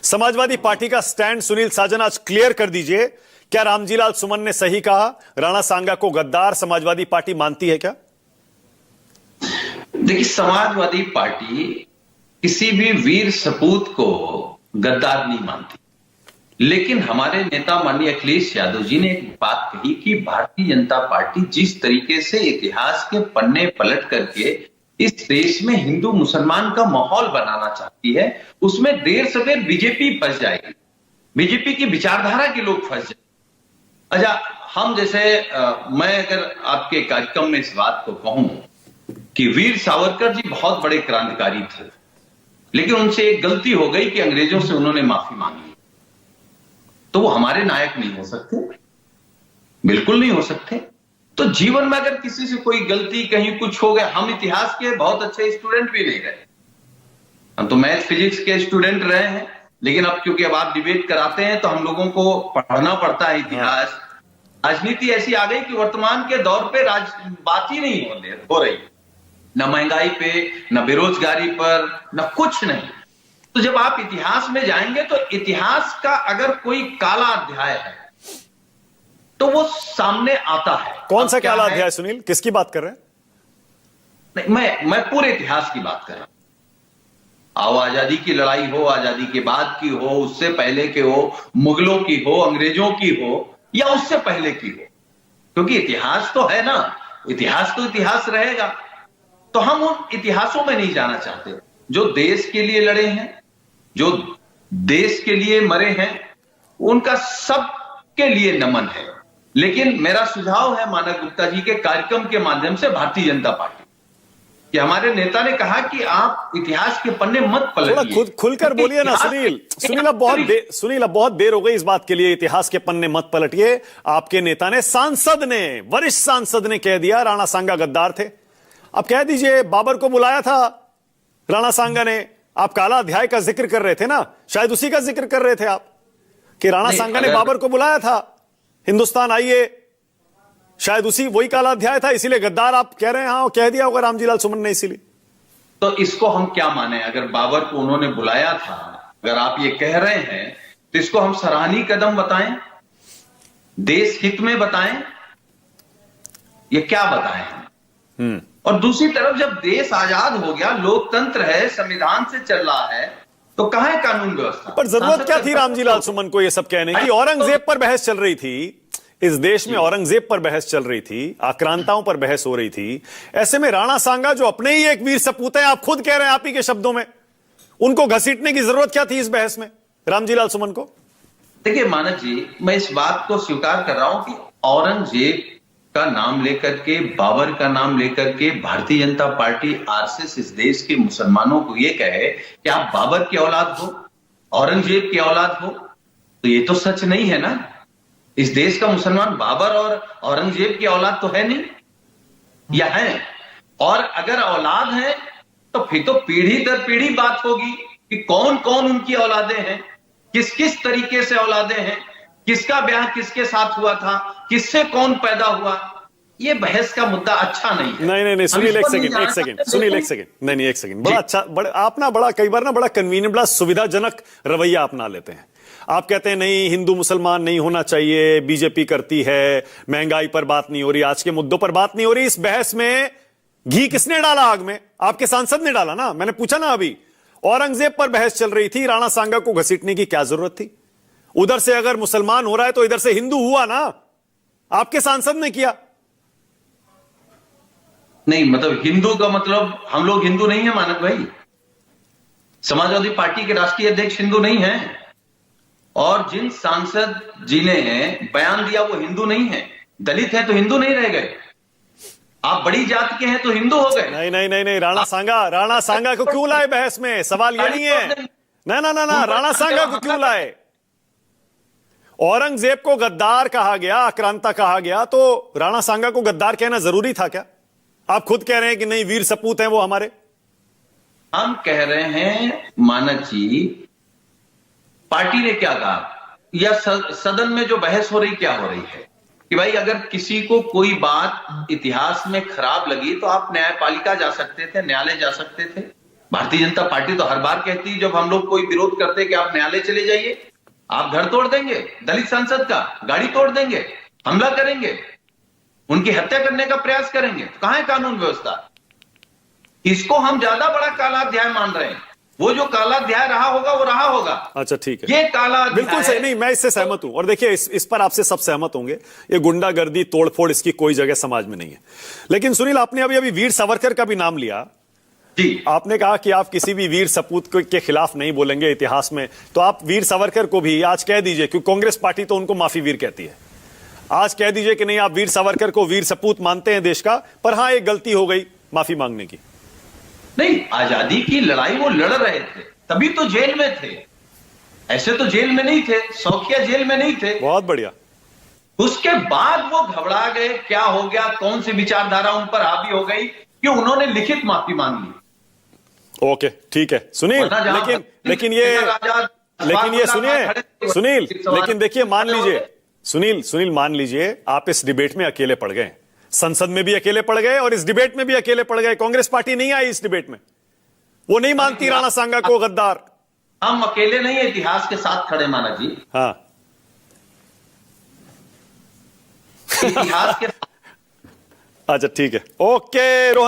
Samajwadi party का stand Sunil साजन आज clear कर दीजिए। क्या रामजीलाल सुमन ने सही कहा? राणा सांगा को गद्दार समाजवादी पार्टी मानती है क्या? देखिए, समाजवादी पार्टी किसी भी वीर सपूत को गद्दार नहीं मानती, लेकिन हमारे नेता माननीय अखिलेश यादव जी ने एक बात कही कि भारतीय जनता पार्टी जिस तरीके से इतिहास के पन्ने पलट करके इस देश में हिंदू मुसलमान का माहौल बनाना चाहती है, उसमें देर सवेर बीजेपी फंस जाएगी, बीजेपी की विचारधारा के लोग फंस जाएंगे। अच्छा, हम जैसे मैं अगर आपके कार्यक्रम में इस बात को कहूं कि वीर सावरकर जी बहुत बड़े क्रांतिकारी थे, लेकिन उनसे एक गलती हो गई कि अंग्रेजों से उन्होंने माफी मांगी, तो वो हमारे नायक नहीं हो सकते, बिल्कुल नहीं हो सकते। तो जीवन में अगर किसी से कोई गलती कहीं कुछ हो गया, हम इतिहास के बहुत अच्छे स्टूडेंट भी नहीं रहे, हम तो मैथ फिजिक्स के स्टूडेंट रहे हैं, लेकिन अब क्योंकि अब आप डिबेट कराते हैं तो हम लोगों को पढ़ना पड़ता है इतिहास। राजनीति ऐसी आ गई कि वर्तमान के दौर पे बात ही नहीं हो रही, न महंगाई पे, न बेरोजगारी पर, न कुछ नहीं। तो जब आप इतिहास में जाएंगे तो इतिहास का अगर कोई काला अध्याय है तो वो सामने आता है। कौन सा काला अध्याय सुनील, किसकी बात कर रहे हैं? नहीं, मैं पूरे इतिहास की बात कर रहा हूं। आओ, आजादी की लड़ाई हो, आजादी के बाद की हो, उससे पहले के हो, मुगलों की हो, अंग्रेजों की हो, या उससे पहले की हो, क्योंकि इतिहास तो है ना, इतिहास तो इतिहास रहेगा। तो हम उन इतिहासों में नहीं जाना चाहते। जो देश के लिए लड़े हैं, जो देश के लिए मरे हैं, उनका सबके लिए नमन है। लेकिन मेरा सुझाव है मानक गुप्ता जी के कार्यक्रम के माध्यम से भारतीय जनता पार्टी कि हमारे नेता ने कहा कि आप इतिहास के पन्ने मत पलटिए। खुद खुलकर बोलिए ना सुनील। सुनील अब बहुत देर हो गई इस बात के लिए, इतिहास के पन्ने मत पलटिए। आपके नेता ने, सांसद ने, वरिष्ठ सांसद ने कह दिया राणा सांगा गद्दार थे। अब कह दीजिए, बाबर को बुलाया था राणा सांगा ने, आप काला अध्याय का जिक्र कर रहे थे ना, शायद उसी का जिक्र कर रहे थे आप कि राणा सांगा ने बाबर को बुलाया था, हिंदुस्तान आइए, शायद उसी वही काला अध्याय था, इसीलिए गद्दार आप कह रहे हैं। हाँ, कह दिया होगा रामजीलाल सुमन ने इसीलिए। तो इसको हम क्या माने? अगर बाबर को उन्होंने बुलाया था, अगर आप ये कह रहे हैं, तो इसको हम सराहनीय कदम बताएं, देश हित में बताएं, ये क्या बताएं? और दूसरी तरफ जब देश आजाद हो गया, लोकतंत्र है, संविधान से चल रहा है, तो कहां है कानून व्यवस्था? पर जरूरत क्या थी रामजीलाल सुमन को ये सब कहने की? औरंगजेब पर बहस चल रही थी इस देश में, औरंगजेब पर बहस चल रही थी, आक्रांताओं पर बहस हो रही थी। ऐसे में राणा सांगा जो अपने ही एक वीर सपूत है, आप खुद कह रहे हैं आप ही के शब्दों में, उनको घसीटने की जरूरत क्या थी इस बहस में रामजीलाल सुमन को? देखिए मानक जी, मैं इस बात को स्वीकार कर रहा हूं कि औरंगजेब का नाम लेकर के, बाबर का नाम लेकर के भारतीय जनता पार्टी, आरएसएस इस देश के मुसलमानों को यह कहे कि आप बाबर की औलाद हो, औरंगजेब की औलाद हो, तो ये तो सच नहीं है ना। इस देश का मुसलमान बाबर और औरंगजेब की औलाद तो है नहीं, या है? और अगर औलाद है तो फिर तो पीढ़ी दर पीढ़ी बात होगी कि कौन कौन उनकी औलादें हैं, किस किस तरीके से औलादें हैं, किसका ब्याह किसके साथ हुआ था, किससे कौन पैदा हुआ। ये बहस का मुद्दा अच्छा नहीं है। नहीं सुनील, एक सेकंड सुनील, एक सेकंड। बड़ा अच्छा, आप ना बड़ा कई बार ना बड़ा कन्वीनियंट, बड़ा सुविधाजनक रवैया अपना लेते हैं। आप कहते हैं नहीं, हिंदू मुसलमान नहीं होना चाहिए, बीजेपी करती है, महंगाई पर बात नहीं हो रही, आज के मुद्दों पर बात नहीं हो रही। इस बहस में घी किसने डाला आग में? आपके सांसद ने डाला ना। मैंने पूछा ना अभी, औरंगजेब पर बहस चल रही थी, राणा सांगा को घसीटने की क्या जरूरत थी? उधर से अगर मुसलमान हो रहा है तो इधर से हिंदू हुआ ना, आपके सांसद ने किया। नहीं, मतलब हिंदू का मतलब हम लोग हिंदू नहीं है मानक भाई। समाजवादी पार्टी के राष्ट्रीय अध्यक्ष हिंदू नहीं है, और जिन सांसद जी ने बयान दिया वो हिंदू नहीं है। दलित है तो हिंदू नहीं रह गए, आप बड़ी जात के हैं तो हिंदू हो गए। नहीं, राणा सांगा को क्यों लाए बहस में? सवाल ये नहीं है ना, राणा सांगा को क्यों लाए? औरंगजेब को गद्दार कहा गया, आक्रांता कहा गया, तो राणा सांगा को गद्दार कहना जरूरी था क्या? आप खुद कह रहे हैं कि नहीं, वीर सपूत हैं वो हमारे। हम कह रहे हैं मानक जी, पार्टी ने क्या कहा, या सदन में जो बहस हो रही क्या हो रही है कि भाई अगर किसी को कोई बात इतिहास में खराब लगी तो आप न्यायपालिका जा सकते थे, न्यायालय जा सकते थे, भारतीय जनता पार्टी तो हर बार कहती है, जब हम लोग कोई विरोध करते हैं कि आप न्यायालय चले जाइए, आप घर तोड़ देंगे, दलित सांसद का गाड़ी तोड़ देंगे, हमला करेंगे, उनकी हत्या करने का प्रयास करेंगे। तो कहां है कानून व्यवस्था? इसको हम ज्यादा बड़ा काला अध्याय मान रहे हैं। वो जो काला अध्याय रहा होगा वो रहा होगा। अच्छा ठीक है, ये काला अध्याय बिल्कुल सही। नहीं, मैं इससे सहमत हूं, और देखिए इस पर आपसे सब सहमत होंगे, ये गुंडागर्दी तोड़फोड़ इसकी कोई जगह समाज में नहीं है। लेकिन सुनील, आपने अभी अभी वीर सावरकर का भी नाम लिया जी। आपने कहा कि आप किसी भी वीर सपूत के खिलाफ नहीं बोलेंगे इतिहास में, तो आप वीर सावरकर को भी आज कह दीजिए, क्योंकि कांग्रेस पार्टी तो उनको माफी वीर कहती है, आज कह दीजिए कि नहीं, आप वीर सावरकर को वीर सपूत मानते हैं देश का, पर हां एक गलती हो गई माफी मांगने की। नहीं, आजादी की लड़ाई वो लड़ रहे थे, तभी तो जेल में थे। ऐसे तो जेल में नहीं थे, शौकिया जेल में नहीं थे। बहुत बढ़िया। उसके बाद वो घबरा गए, क्या हो गया, कौन सी विचारधारा उन पर हावी हो गई कि उन्होंने लिखित माफी मांग ली। ओके ठीक है सुनील, लेकिन ये सुनील, लेकिन देखिए, मान लीजिए सुनील, मान लीजिए आप इस डिबेट में अकेले पड़ गए, संसद में भी अकेले पड़ गए और इस डिबेट में भी अकेले पड़ गए, कांग्रेस पार्टी नहीं आई इस डिबेट में, वो नहीं मानती राणा सांगा को गद्दार। हम अकेले नहीं, इतिहास के साथ खड़े माना जी। हाँ, इतिहास के अच्छा ठीक है, ओके रोहन।